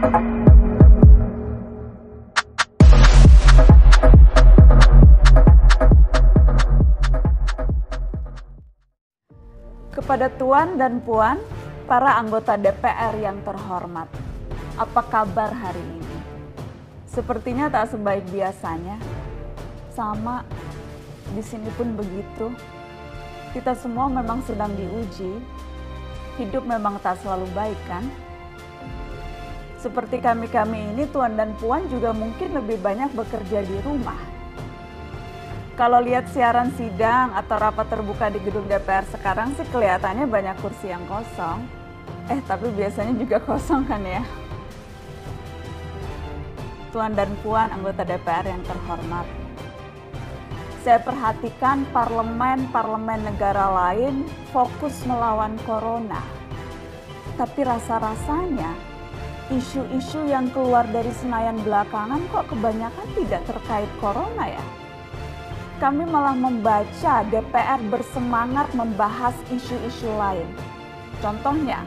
Kepada Tuan dan Puan, para anggota DPR yang terhormat, apa kabar hari ini? Sepertinya tak sebaik biasanya. Sama, di sini pun begitu. Kita semua memang sedang diuji. Hidup memang tak selalu baik, kan? Seperti kami-kami ini, Tuan dan Puan juga mungkin lebih banyak bekerja di rumah. Kalau lihat siaran sidang atau rapat terbuka di gedung DPR sekarang sih kelihatannya banyak kursi yang kosong. Tapi biasanya juga kosong kan ya. Tuan dan Puan anggota DPR yang terhormat. Saya perhatikan parlemen negara lain fokus melawan corona. Tapi rasa-rasanya isu-isu yang keluar dari Senayan belakangan kok kebanyakan tidak terkait corona ya. Kami malah membaca DPR bersemangat membahas isu-isu lain. Contohnya,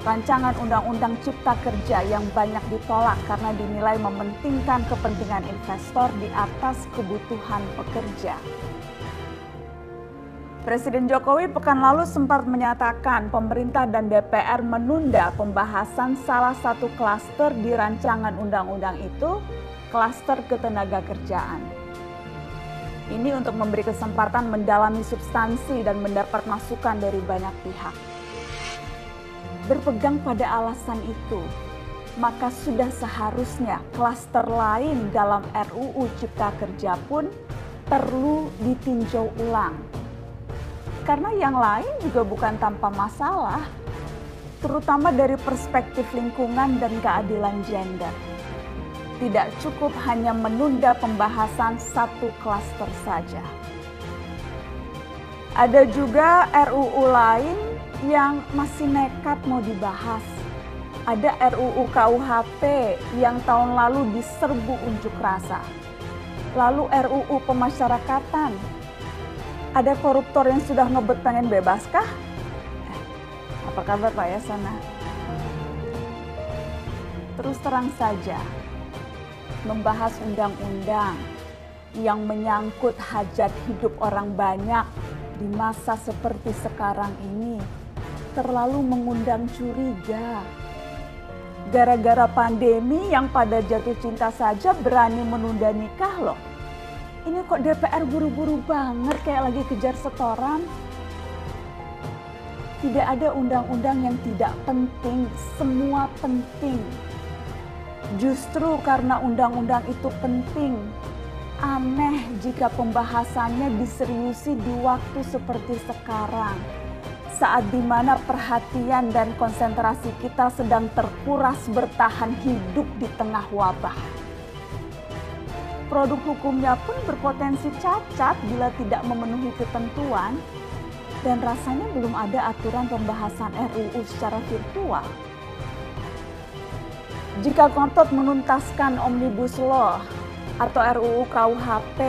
rancangan Undang-Undang Cipta Kerja yang banyak ditolak karena dinilai mementingkan kepentingan investor di atas kebutuhan pekerja. Presiden Jokowi pekan lalu sempat menyatakan pemerintah dan DPR menunda pembahasan salah satu klaster di rancangan undang-undang itu, klaster ketenagakerjaan. Ini untuk memberi kesempatan mendalami substansi dan mendapat masukan dari banyak pihak. Berpegang pada alasan itu, maka sudah seharusnya klaster lain dalam RUU Cipta Kerja pun perlu ditinjau ulang. Karena yang lain juga bukan tanpa masalah, terutama dari perspektif lingkungan dan keadilan gender. Tidak cukup hanya menunda pembahasan satu klaster saja. Ada juga RUU lain yang masih nekat mau dibahas. Ada RUU KUHP yang tahun lalu diserbu unjuk rasa. Lalu RUU pemasyarakatan. Ada koruptor yang sudah ngebet pengen bebas kah? Apa kabar Pak Yasona? Terus terang saja, membahas undang-undang yang menyangkut hajat hidup orang banyak di masa seperti sekarang ini terlalu mengundang curiga. Gara-gara pandemi yang pada jatuh cinta saja berani menunda nikah loh. Ini kok DPR buru-buru banget kayak lagi kejar setoran. Tidak ada undang-undang yang tidak penting, semua penting. Justru karena undang-undang itu penting, aneh jika pembahasannya diseriusi di waktu seperti sekarang, saat dimana perhatian dan konsentrasi kita sedang terkuras bertahan hidup di tengah wabah. Produk hukumnya pun berpotensi cacat bila tidak memenuhi ketentuan, dan rasanya belum ada aturan pembahasan RUU secara virtual. Jika ngotot menuntaskan Omnibus Law atau RUU KUHP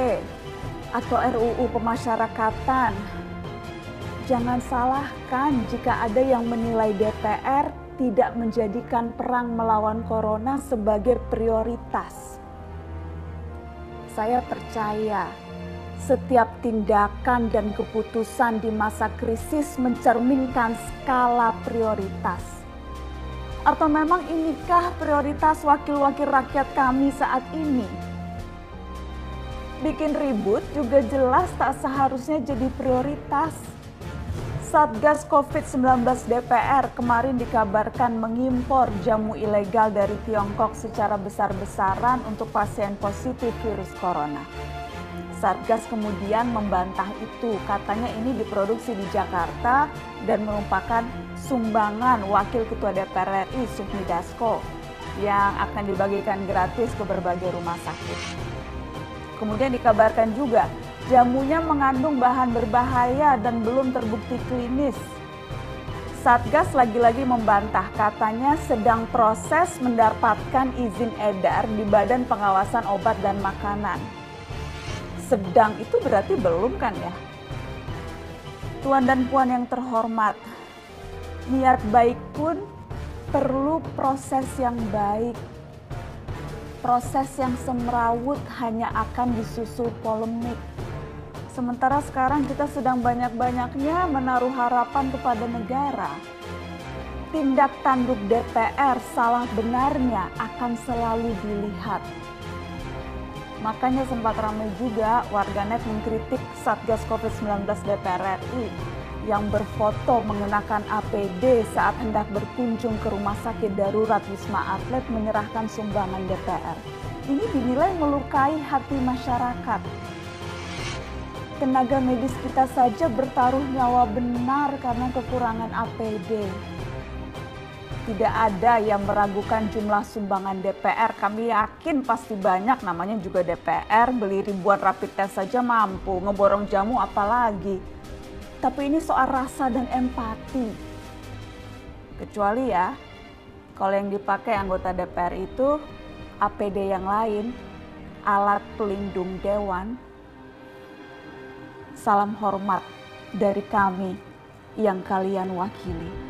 atau RUU pemasyarakatan, jangan salahkan jika ada yang menilai DPR tidak menjadikan perang melawan corona sebagai prioritas. Saya percaya setiap tindakan dan keputusan di masa krisis mencerminkan skala prioritas. Atau memang inikah prioritas wakil-wakil rakyat kami saat ini? Bikin ribut juga jelas tak seharusnya jadi prioritas. Satgas COVID-19 DPR kemarin dikabarkan mengimpor jamu ilegal dari Tiongkok secara besar-besaran untuk pasien positif virus corona. Satgas kemudian membantah itu, katanya ini diproduksi di Jakarta dan merupakan sumbangan Wakil Ketua DPR RI Sufmi Dasko yang akan dibagikan gratis ke berbagai rumah sakit. Kemudian dikabarkan juga jamunya mengandung bahan berbahaya dan belum terbukti klinis. Satgas lagi-lagi membantah, katanya sedang proses mendapatkan izin edar di Badan Pengawasan Obat dan Makanan. Sedang itu berarti belum kan ya? Tuan dan Puan yang terhormat, niat baik pun perlu proses yang baik. Proses yang semrawut hanya akan disusul polemik. Sementara sekarang kita sedang banyak-banyaknya menaruh harapan kepada negara. Tindak tanduk DPR salah benarnya akan selalu dilihat. Makanya sempat ramai juga warganet mengkritik Satgas COVID-19 DPR RI yang berfoto mengenakan APD saat hendak berkunjung ke rumah sakit darurat Wisma Atlet menyerahkan sumbangan DPR. Ini dinilai melukai hati masyarakat. Tenaga medis kita saja bertaruh nyawa benar karena kekurangan APD. Tidak ada yang meragukan jumlah sumbangan DPR. Kami yakin pasti banyak, namanya juga DPR, beli ribuan rapid test saja mampu, ngeborong jamu apalagi. Tapi ini soal rasa dan empati. Kecuali ya, kalau yang dipakai anggota DPR itu APD yang lain, alat pelindung dewan. Salam hormat dari kami yang kalian wakili.